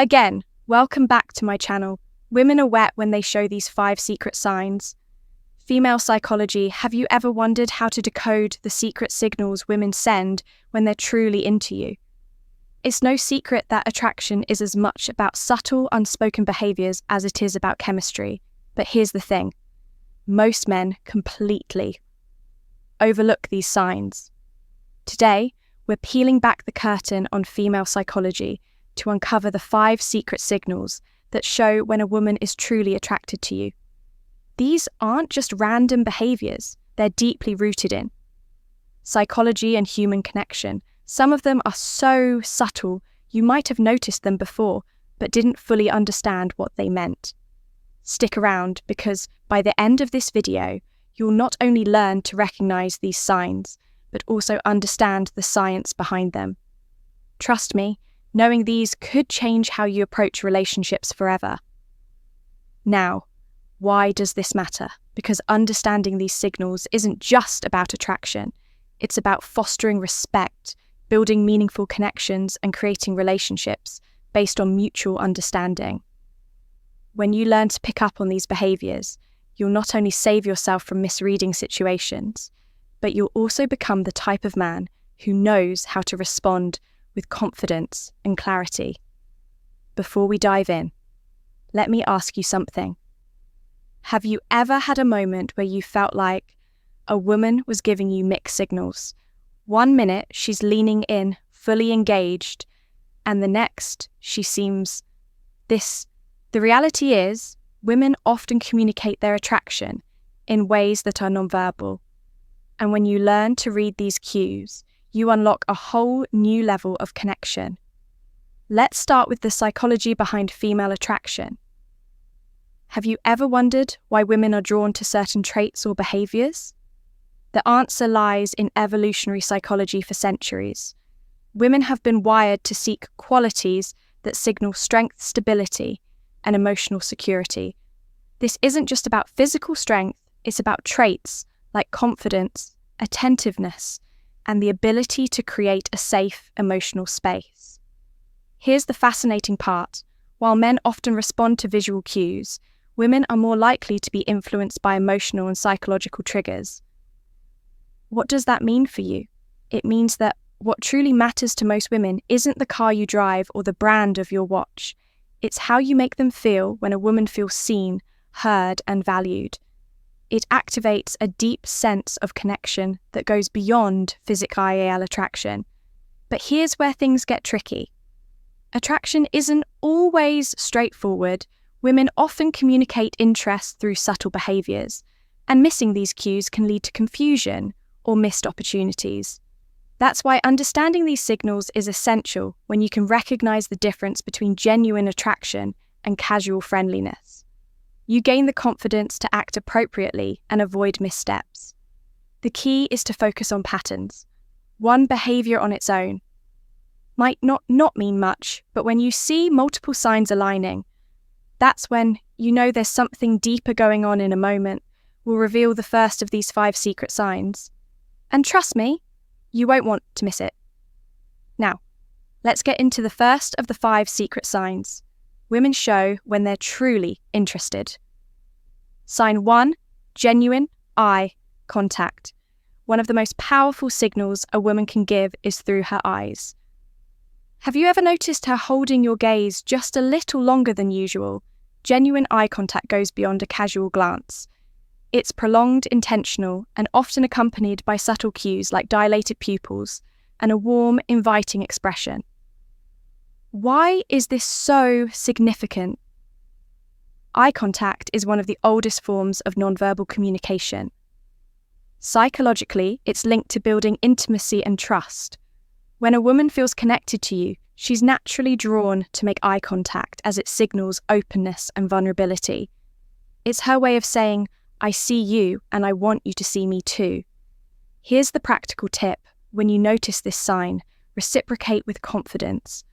Again, welcome back to my channel. Women are wet when they show these 5 secret signs. Female psychology, have you ever wondered how to decode the secret signals women send when they're truly into you? It's no secret that attraction is as much about subtle, unspoken behaviors as it is about chemistry. But here's the thing. Most men completely overlook these signs. Today, we're peeling back the curtain on female psychology to uncover the 5 secret signals that show when a woman is truly attracted to you. These aren't just random behaviors, they're deeply rooted in psychology and human connection. Some of them are so subtle you might have noticed them before, but didn't fully understand what they meant. Stick around, because by the end of this video, you'll not only learn to recognize these signs, but also understand the science behind them. Trust me, knowing these could change how you approach relationships forever. Now, why does this matter? Because understanding these signals isn't just about attraction. It's about fostering respect, building meaningful connections, and creating relationships based on mutual understanding. When you learn to pick up on these behaviors, you'll not only save yourself from misreading situations, but you'll also become the type of man who knows how to respond with confidence and clarity. Before we dive in, let me ask you something. Have you ever had a moment where you felt like a woman was giving you mixed signals? 1 minute she's leaning in, fully engaged, and the next she seems this. The reality is, women often communicate their attraction in ways that are nonverbal. And when you learn to read these cues, you unlock a whole new level of connection. Let's start with the psychology behind female attraction. Have you ever wondered why women are drawn to certain traits or behaviors? The answer lies in evolutionary psychology for centuries. Women have been wired to seek qualities that signal strength, stability, and emotional security. This isn't just about physical strength, it's about traits like confidence, attentiveness, and the ability to create a safe emotional space. Here's the fascinating part. While men often respond to visual cues, women are more likely to be influenced by emotional and psychological triggers. What does that mean for you? It means that what truly matters to most women isn't the car you drive or the brand of your watch. It's how you make them feel when a woman feels seen, heard, and valued. It activates a deep sense of connection that goes beyond physical attraction. But here's where things get tricky. Attraction isn't always straightforward. Women often communicate interest through subtle behaviors, and missing these cues can lead to confusion or missed opportunities. That's why understanding these signals is essential when you can recognize the difference between genuine attraction and casual friendliness. You gain the confidence to act appropriately and avoid missteps. The key is to focus on patterns. One behavior on its own might not mean much, but when you see multiple signs aligning, that's when you know there's something deeper going on. In a moment, we'll reveal the first of these 5 secret signs. And trust me, you won't want to miss it. Now, let's get into the first of the 5 secret signs women show when they're truly interested. Sign 1, genuine eye contact. One of the most powerful signals a woman can give is through her eyes. Have you ever noticed her holding your gaze just a little longer than usual? Genuine eye contact goes beyond a casual glance. It's prolonged, intentional, and often accompanied by subtle cues like dilated pupils and a warm, inviting expression. Why is this so significant? Eye contact is one of the oldest forms of nonverbal communication. Psychologically, it's linked to building intimacy and trust. When a woman feels connected to you, she's naturally drawn to make eye contact as it signals openness and vulnerability. It's her way of saying, I see you and I want you to see me too. Here's the practical tip. When you notice this sign, reciprocate with confidence.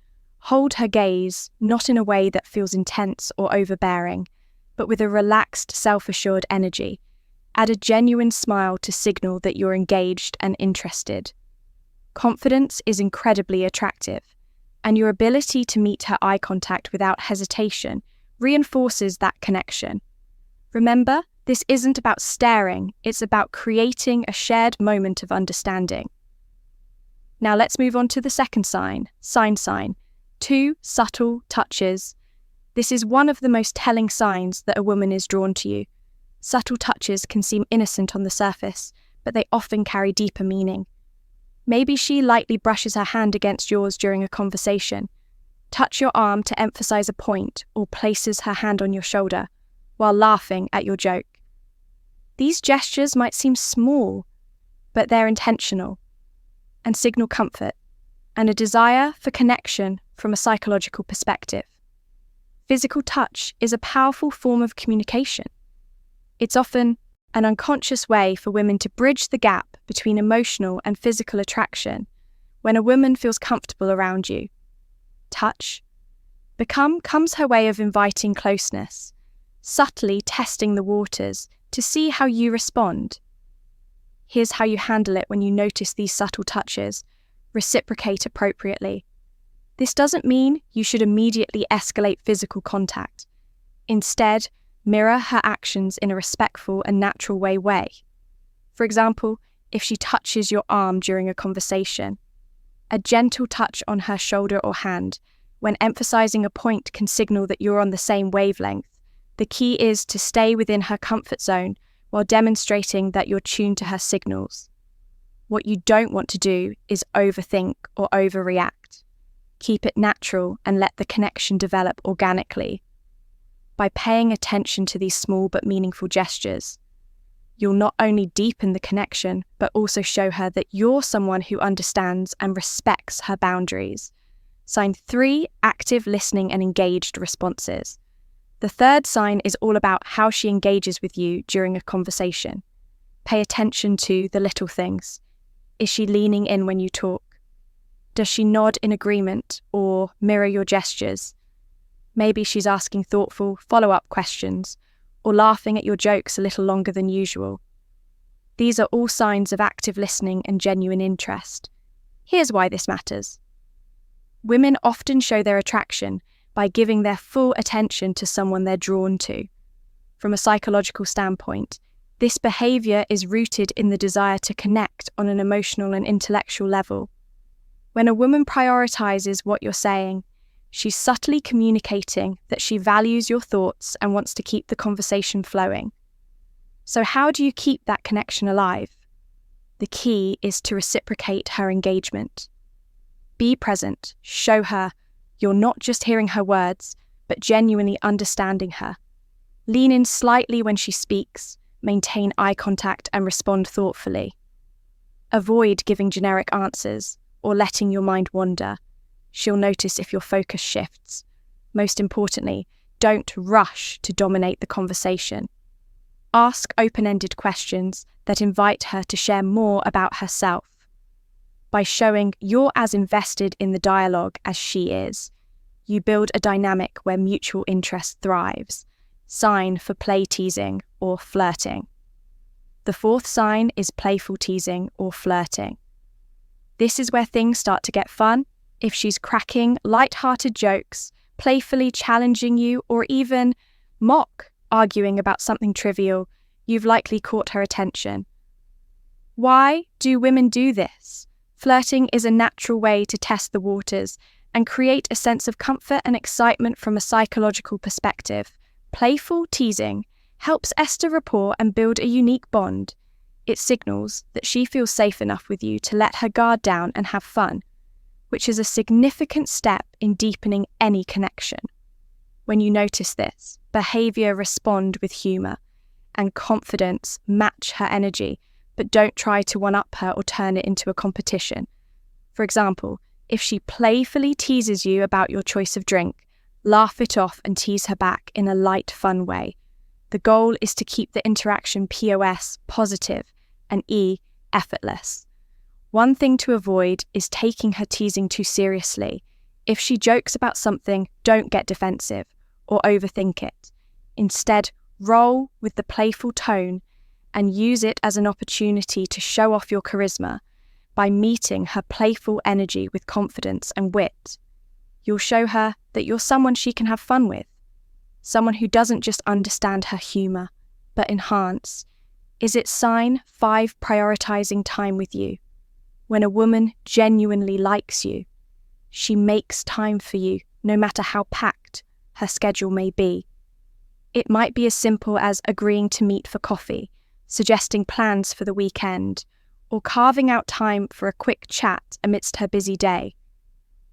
Hold her gaze, not in a way that feels intense or overbearing, but with a relaxed, self-assured energy. Add a genuine smile to signal that you're engaged and interested. Confidence is incredibly attractive, and your ability to meet her eye contact without hesitation reinforces that connection. Remember, this isn't about staring, it's about creating a shared moment of understanding. Now let's move on to the second sign. 2 subtle touches. This is one of the most telling signs that a woman is drawn to you. Subtle touches can seem innocent on the surface, but they often carry deeper meaning. Maybe she lightly brushes her hand against yours during a conversation, touch your arm to emphasize a point, or places her hand on your shoulder while laughing at your joke. These gestures might seem small, but they're intentional and signal comfort and a desire for connection from a psychological perspective. Physical touch is a powerful form of communication. It's often an unconscious way for women to bridge the gap between emotional and physical attraction when a woman feels comfortable around you. Touch becomes her way of inviting closeness, subtly testing the waters to see how you respond. Here's how you handle it when you notice these subtle touches. Reciprocate appropriately. This doesn't mean you should immediately escalate physical contact. Instead, mirror her actions in a respectful and natural way. For example, if she touches your arm during a conversation, a gentle touch on her shoulder or hand when emphasizing a point can signal that you're on the same wavelength. The key is to stay within her comfort zone while demonstrating that you're tuned to her signals. What you don't want to do is overthink or overreact. Keep it natural and let the connection develop organically. By paying attention to these small but meaningful gestures, you'll not only deepen the connection, but also show her that you're someone who understands and respects her boundaries. Sign 3, active listening and engaged responses. The third sign is all about how she engages with you during a conversation. Pay attention to the little things. Is she leaning in when you talk? Does she nod in agreement or mirror your gestures? Maybe she's asking thoughtful, follow-up questions or laughing at your jokes a little longer than usual. These are all signs of active listening and genuine interest. Here's why this matters. Women often show their attraction by giving their full attention to someone they're drawn to. From a psychological standpoint, this behavior is rooted in the desire to connect on an emotional and intellectual level. When a woman prioritizes what you're saying, she's subtly communicating that she values your thoughts and wants to keep the conversation flowing. So how do you keep that connection alive? The key is to reciprocate her engagement. Be present, show her you're not just hearing her words, but genuinely understanding her. Lean in slightly when she speaks, maintain eye contact and respond thoughtfully. Avoid giving generic answers or letting your mind wander. She'll notice if your focus shifts. Most importantly, don't rush to dominate the conversation. Ask open-ended questions that invite her to share more about herself. By showing you're as invested in the dialogue as she is, you build a dynamic where mutual interest thrives. Sign for play teasing or flirting. The fourth sign is playful teasing or flirting. This is where things start to get fun. If she's cracking light-hearted jokes, playfully challenging you, or even arguing about something trivial, you've likely caught her attention. Why do women do this? Flirting is a natural way to test the waters and create a sense of comfort and excitement from a psychological perspective. Playful teasing helps establish rapport and build a unique bond. It signals that she feels safe enough with you to let her guard down and have fun, which is a significant step in deepening any connection. When you notice this, behavior respond with humor and confidence match her energy, but don't try to one-up her or turn it into a competition. For example, if she playfully teases you about your choice of drink, laugh it off and tease her back in a light, fun way. The goal is to keep the interaction POS, positive, and effortless. One thing to avoid is taking her teasing too seriously. If she jokes about something, don't get defensive or overthink it. Instead, roll with the playful tone and use it as an opportunity to show off your charisma by meeting her playful energy with confidence and wit. You'll show her that you're someone she can have fun with, someone who doesn't just understand her humor, but enhance. Is it sign 5 prioritizing time with you? When a woman genuinely likes you, she makes time for you, no matter how packed her schedule may be. It might be as simple as agreeing to meet for coffee, suggesting plans for the weekend, or carving out time for a quick chat amidst her busy day.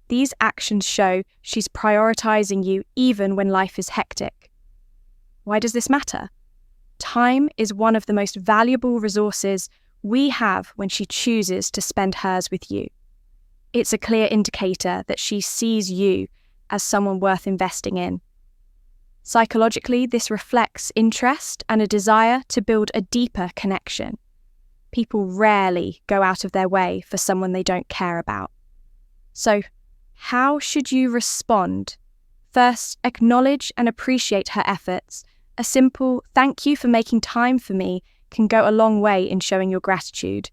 These actions show she's prioritizing you even when life is hectic. Why does this matter? Time is one of the most valuable resources we have when she chooses to spend hers with you. It's a clear indicator that she sees you as someone worth investing in. Psychologically, this reflects interest and a desire to build a deeper connection. People rarely go out of their way for someone they don't care about. So, how should you respond? First, acknowledge and appreciate her efforts. A simple "thank you for making time for me" can go a long way in showing your gratitude.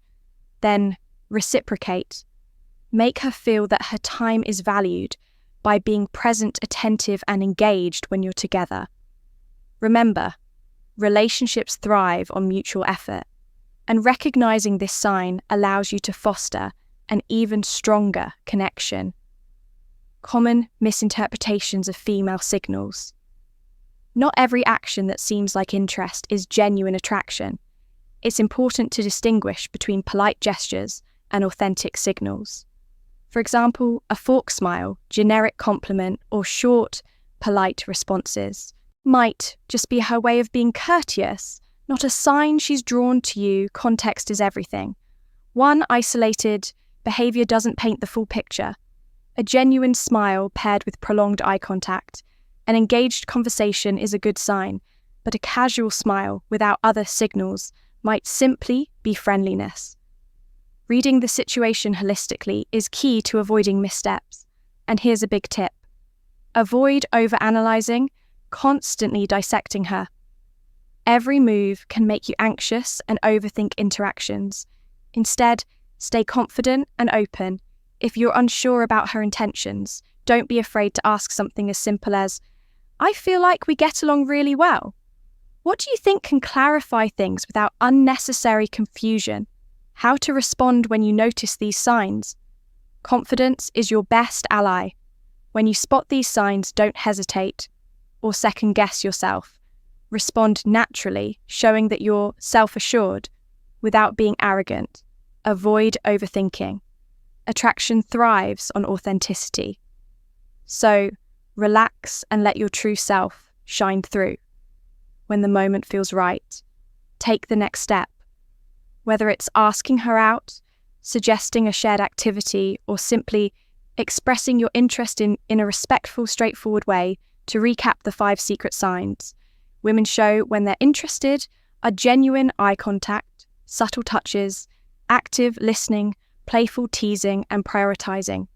Then, reciprocate. Make her feel that her time is valued by being present, attentive, and engaged when you're together. Remember, relationships thrive on mutual effort, and recognizing this sign allows you to foster an even stronger connection. Common misinterpretations of female signals. Not every action that seems like interest is genuine attraction. It's important to distinguish between polite gestures and authentic signals. For example, a fork smile, generic compliment, or short, polite responses might just be her way of being courteous, not a sign she's drawn to you. Context is everything. One isolated behavior doesn't paint the full picture. A genuine smile paired with prolonged eye contact, an engaged conversation is a good sign, but a casual smile without other signals might simply be friendliness. Reading the situation holistically is key to avoiding missteps. And here's a big tip. Avoid overanalyzing, constantly dissecting her. Every move can make you anxious and overthink interactions. Instead, stay confident and open. If you're unsure about her intentions, don't be afraid to ask something as simple as, "I feel like we get along really well. What do you think can clarify things without unnecessary confusion?" How to respond when you notice these signs. Confidence is your best ally. When you spot these signs, don't hesitate or second-guess yourself. Respond naturally, showing that you're self-assured without being arrogant. Avoid overthinking. Attraction thrives on authenticity. So, relax and let your true self shine through. When the moment feels right, take the next step. Whether it's asking her out, suggesting a shared activity, or simply expressing your interest in a respectful, straightforward way. To recap the 5 secret signs, women show when they're interested are genuine eye contact, subtle touches, active listening, playful teasing, and prioritizing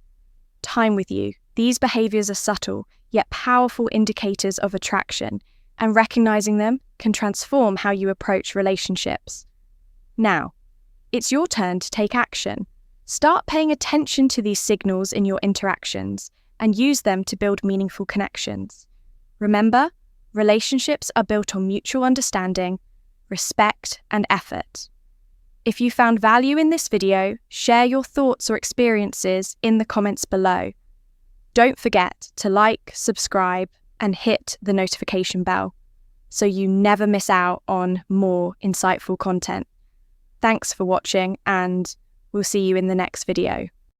time with you. These behaviors are subtle, yet powerful indicators of attraction, and recognizing them can transform how you approach relationships. Now, it's your turn to take action. Start paying attention to these signals in your interactions and use them to build meaningful connections. Remember, relationships are built on mutual understanding, respect, and effort. If you found value in this video, share your thoughts or experiences in the comments below. Don't forget to like, subscribe, and hit the notification bell so you never miss out on more insightful content. Thanks for watching, and we'll see you in the next video.